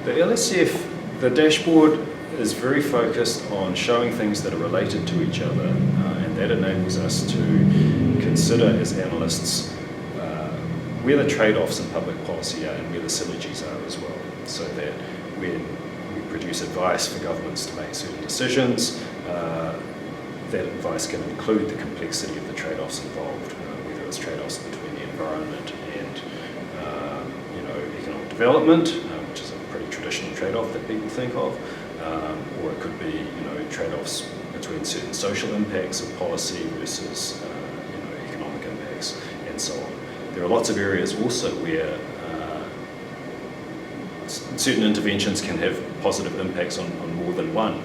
The LSF, the dashboard is very focused on showing things that are related to each other, and that enables us to consider as analysts where the trade-offs in public policy are and where the synergies are as well, so that when we produce advice for governments to make certain decisions, that advice can include the complexity of the trade-offs involved, whether it's trade-offs between the environment and economic development, which is a pretty traditional trade-off that people think of, or it could be trade-offs between certain social impacts of policy versus economic impacts and so on. There are lots of areas also where certain interventions can have positive impacts on more than one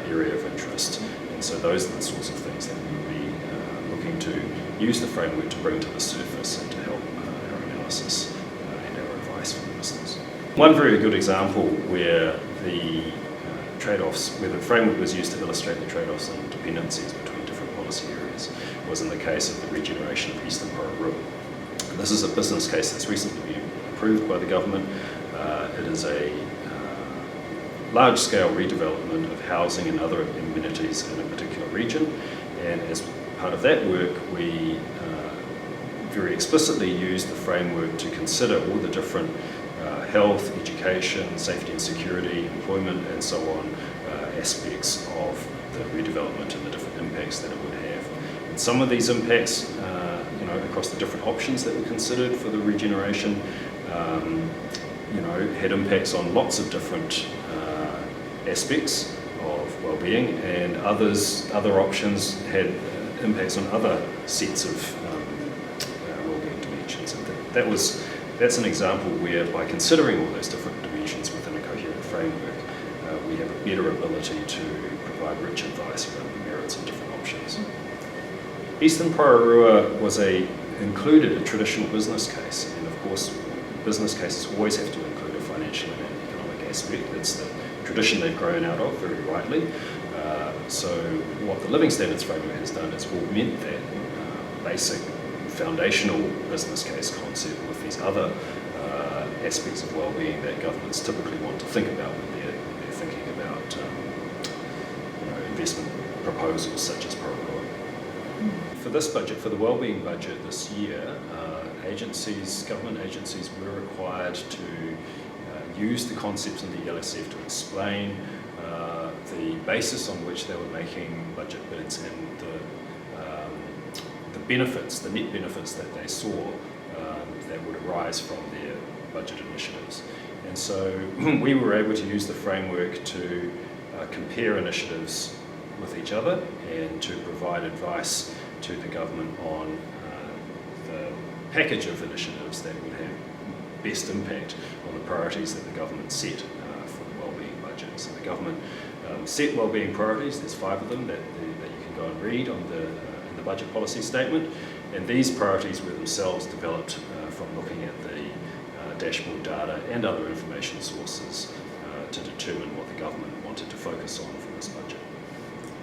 area of interest, and so those are the sorts of things that we will be looking to use the framework to bring to the surface and to help our analysis and our advice for the business. One very good example where the trade-offs, where the framework was used to illustrate the trade-offs and dependencies between different policy areas, was in the case of the regeneration of Eastern Pararua. This is a business case that's recently been approved by the government. It is a large-scale redevelopment of housing and other amenities in a particular region, and as part of that work we very explicitly used the framework to consider all the different health, education, safety and security, employment and so on aspects of the redevelopment and the different impacts that it would have. And some of these impacts across the different options that were considered for the regeneration had impacts on lots of different aspects of well-being, and other options had impacts on other sets of well-being dimensions. And that's an example where, by considering all those different dimensions within a coherent framework, we have a better ability to provide rich advice around the merits of different options. Eastern Pararua included a traditional business case, and of course business cases always have to include a financial and an economic aspect. It's the tradition they've grown out of, very rightly. So what the Living Standards Framework has done is augment that basic foundational business case concept with these other aspects of well-being that governments typically want to think about when they're thinking about investment proposals such as Pararua. For this budget, for the wellbeing budget this year, government agencies were required to use the concepts in the LSF to explain the basis on which they were making budget bids and the benefits, the net benefits that they saw that would arise from their budget initiatives. And so we were able to use the framework to compare initiatives with each other and to provide advice to the government on the package of initiatives that would have best impact on the priorities that the government set for the wellbeing budget. So the government set wellbeing priorities. There's 5 of them that you can go and read on in the budget policy statement, and these priorities were themselves developed from looking at the dashboard data and other information sources to determine what the government wanted to focus on for this budget.